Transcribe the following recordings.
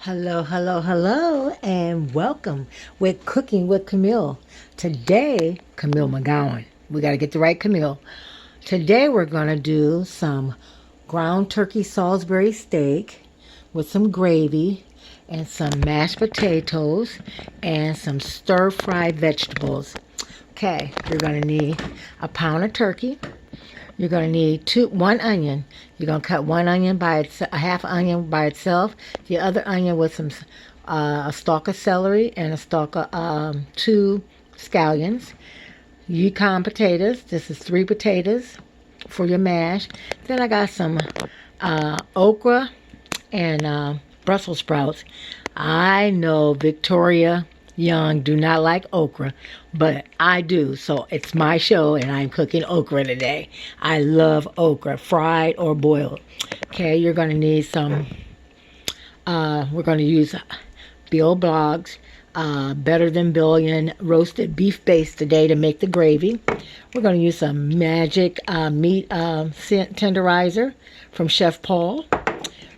Hello, hello, hello, and welcome with Cooking with Camille. Today, Camille McGowan. We got to get the right Camille. Today, we're going to do some ground turkey Salisbury steak with some gravy and some mashed potatoes and some stir-fried vegetables. Okay, you're going to need a pound of turkey. You're going to need one onion. You're going to cut one onion a half onion by itself. The other onion with a stalk of celery and a stalk of 2 scallions. Yukon potatoes. This is 3 potatoes for your mash. Then I got some okra and Brussels sprouts. I know Victoria Young do not like okra, but I do, so it's my show and I'm cooking okra today. I love okra, fried or boiled. Okay, you're going to need some, we're going to use Bill Boggs, Better Than Billion roasted beef base today to make the gravy. We're going to use some Magic meat tenderizer from Chef Paul.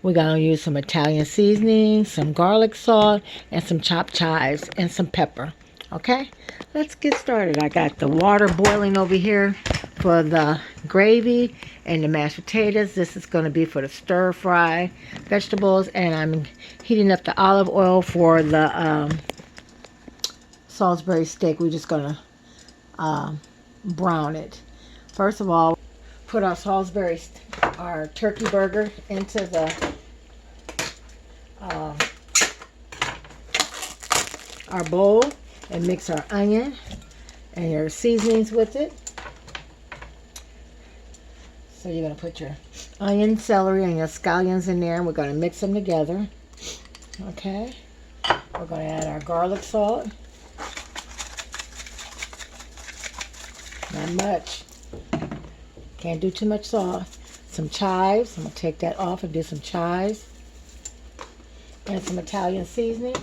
We're going to use some Italian seasoning, some garlic salt, and some chopped chives, and some pepper. Okay, let's get started. I got the water boiling over here for the gravy and the mashed potatoes. This is going to be for the stir-fry vegetables, and I'm heating up the olive oil for the Salisbury steak. We're just going to brown it. First of all, put our turkey burger into our bowl and mix our onion and your seasonings with it. So you're going to put your onion, celery, and your scallions in there, and we're going to mix them together. Okay. We're going to add our garlic salt. Not much. Can't do too much salt. Some chives. I'm going to take that off and do some chives. And some Italian seasoning.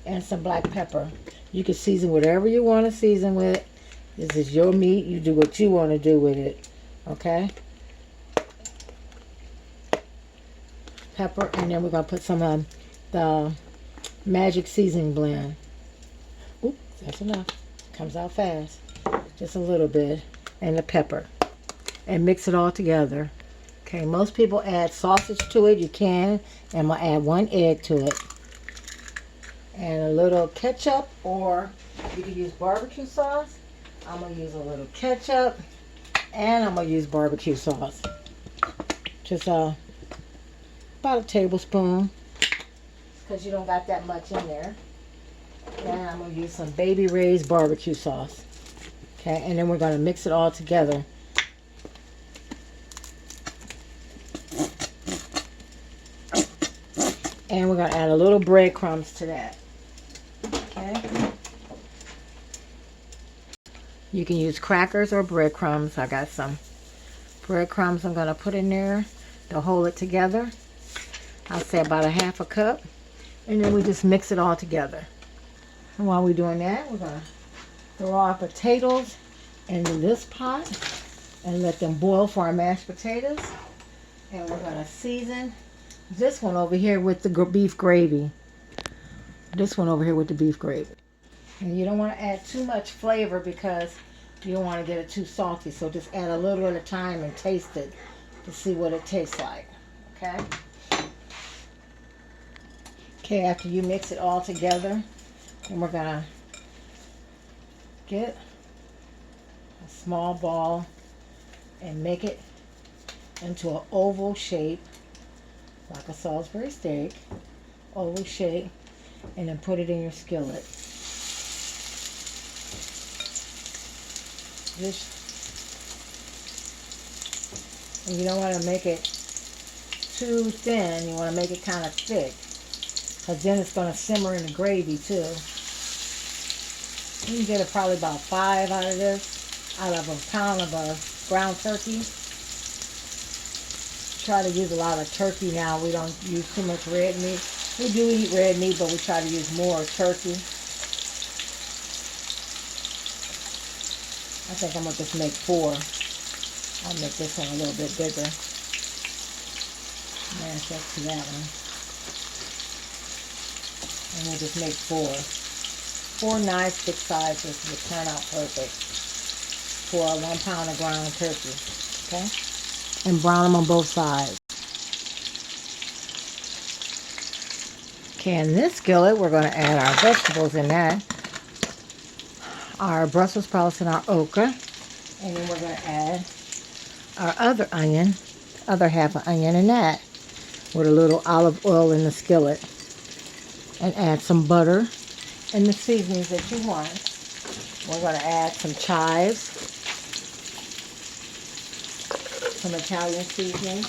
And some black pepper. You can season whatever you want to season with it. This is your meat. You do what you want to do with it. Okay? Pepper. And then we're going to put some of the Magic seasoning blend. Oop, that's enough. Comes out fast. Just a little bit. And the pepper. And mix it all together. Okay, most people add sausage to it. You can. And I'm going to add 1 egg to it. And a little ketchup, or you can use barbecue sauce. I'm going to use a little ketchup. And I'm going to use barbecue sauce. Just about a tablespoon. Because you don't got that much in there. And I'm going to use some Baby Ray's barbecue sauce. Okay, and then we're going to mix it all together. And we're going to add a little breadcrumbs to that. Okay. You can use crackers or breadcrumbs. I got some breadcrumbs I'm going to put in there to hold it together. I'll say about a half a cup. And then we just mix it all together. And while we're doing that, we're going to throw our potatoes into this pot and let them boil for our mashed potatoes. And we're going to season this one over here with the beef gravy. This one over here with the beef gravy. And you don't want to add too much flavor because you don't want to get it too salty. So just add a little at a time and taste it to see what it tastes like. Okay? Okay, after you mix it all together, then we're going to get a small ball and make it into an oval shape, like a Salisbury steak, oval shape, and then put it in your skillet. And you don't want to make it too thin, you want to make it kind of thick. Because then it's going to simmer in the gravy too. You can get probably about 5 out of this, out of a pound of ground turkey. Try to use a lot of turkey now. We don't use too much red meat. We do eat red meat, but we try to use more turkey. I think I'm going to just make 4. I'll make this one a little bit bigger. Mash up to that one. And we'll just make four. Four nice thick sizes will turn out perfect for a 1 pound of ground turkey. Okay? And brown them on both sides. Okay, in this skillet, we're going to add our vegetables in that. Our Brussels sprouts and our okra. And then we're going to add our other onion, other half of onion in that, with a little olive oil in the skillet. And add some butter and the seasonings that you want. We're going to add some chives, some Italian seasoning,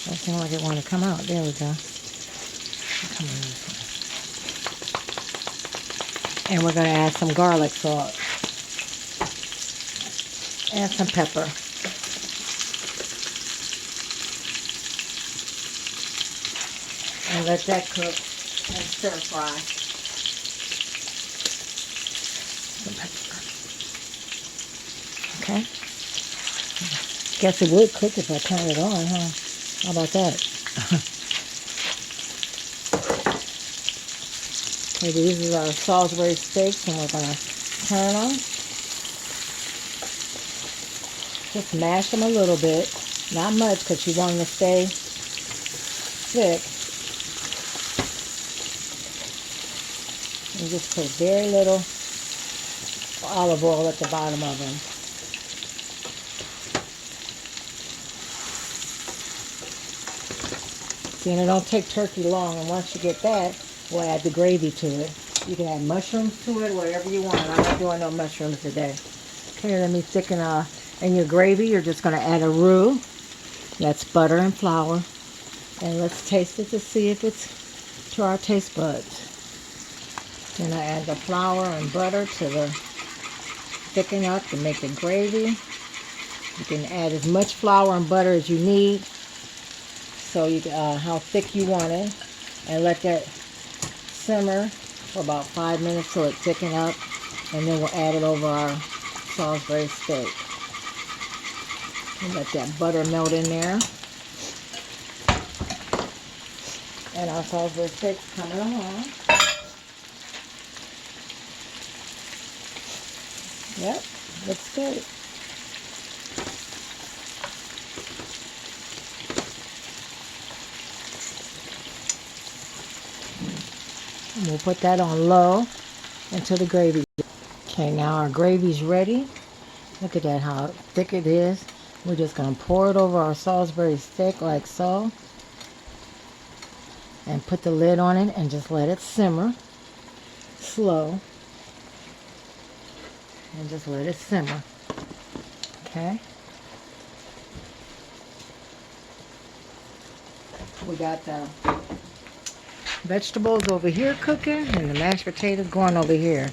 doesn't seem like it want to come out. There we go. Come on this way. And we're going to add some garlic salt and some pepper. And let that cook and stir fry. Okay. Guess it would cook if I turn it on, huh? How about that? Okay, these are our Salisbury steaks, and we're going to turn them. Just mash them a little bit. Not much, because you want them to stay thick. And just put very little olive oil at the bottom of them. See, and it don't take turkey long, and once you get that, we'll add the gravy to it. You can add mushrooms to it, whatever you want. I'm not doing no mushrooms today. Okay, let me thicken in your gravy. You're just going to add a roux. That's butter and flour. And let's taste it to see if it's to our taste buds. Then I add the flour and butter to the thicken up to make the gravy. You can add as much flour and butter as you need, so you how thick you want it, and let that simmer for about 5 minutes till it thicken up, and then we'll add it over our Salisbury steak. And let that butter melt in there. And our Salisbury steak's coming along. Yep, looks good. And we'll put that on low until the gravy. Okay, now our gravy's ready. Look at that, how thick it is. We're just going to pour it over our Salisbury steak like so. And put the lid on it and just let it simmer. Slow. And just let it simmer. Okay. We got the vegetables over here cooking and the mashed potatoes going over here.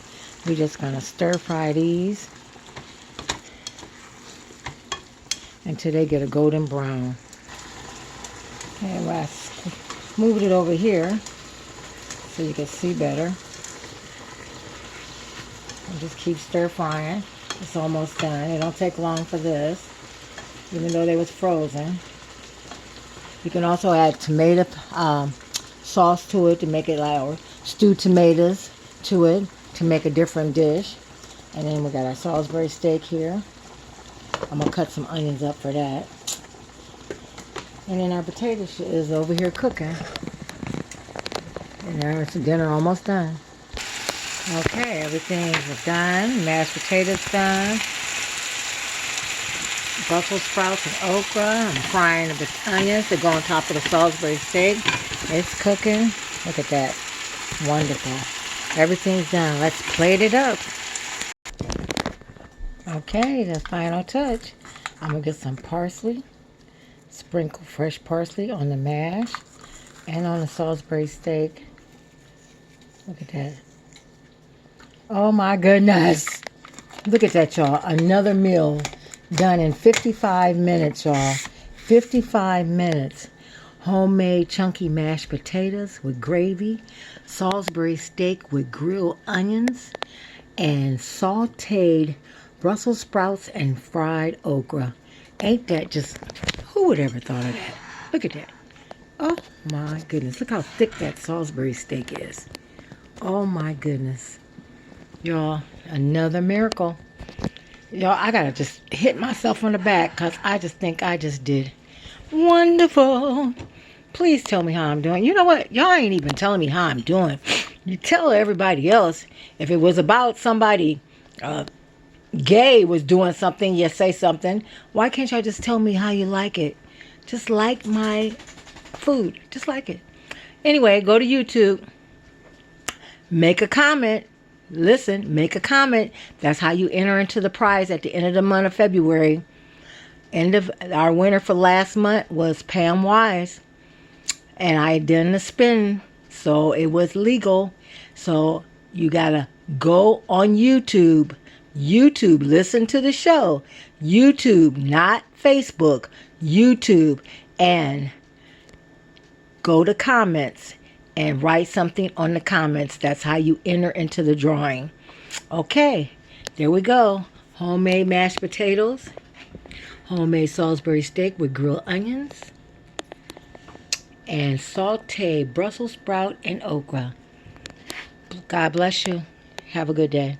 We're just going to stir fry these until they get a golden brown. And I moved it over here so you can see better. And just keep stir frying. It's almost done. It don't take long for this, even though they was frozen. You can also add tomato sauce to it to make it like, or stewed tomatoes to it to make a different dish. And then we got our Salisbury steak here. I'm gonna cut some onions up for that. And then our potato is over here cooking. And there's dinner almost done. Okay, everything's done. Mashed potatoes done. Brussels sprouts and okra. I'm frying the onions to go on top of the Salisbury steak. It's cooking. Look at that. Wonderful. Everything's done. Let's plate it up. Okay, the final touch. I'm going to get some parsley. Sprinkle fresh parsley on the mash and on the Salisbury steak. Look at that. Oh my goodness. Look at that, y'all. Another meal done in 55 minutes, y'all. 55 minutes. homemade chunky mashed potatoes with gravy, Salisbury steak with grilled onions, and sauteed Brussels sprouts and fried okra. Ain't that just, who would ever thought of that? Look at that. Oh my goodness. Look how thick that Salisbury steak is. Oh my goodness. Y'all, another miracle. Y'all, I gotta just hit myself on the back because I just think I just did wonderful. Please tell me how I'm doing. You know what? Y'all ain't even telling me how I'm doing. You tell everybody else. If it was about somebody gay was doing something, you say something. Why can't y'all just tell me how you like it? Just like my food. Just like it. Anyway, go to YouTube. Make a comment. Listen, make a comment. That's how you enter into the prize at the end of the month of February. End of our winner for last month was Pam Wise. And I done the spin, so it was legal. So you gotta go on YouTube. YouTube, listen to the show. YouTube, not Facebook. YouTube, and go to comments and write something on the comments. That's how you enter into the drawing. Okay, there we go. Homemade mashed potatoes, homemade Salisbury steak with grilled onions, and sauteed Brussels sprout and okra. God bless you. Have a good day.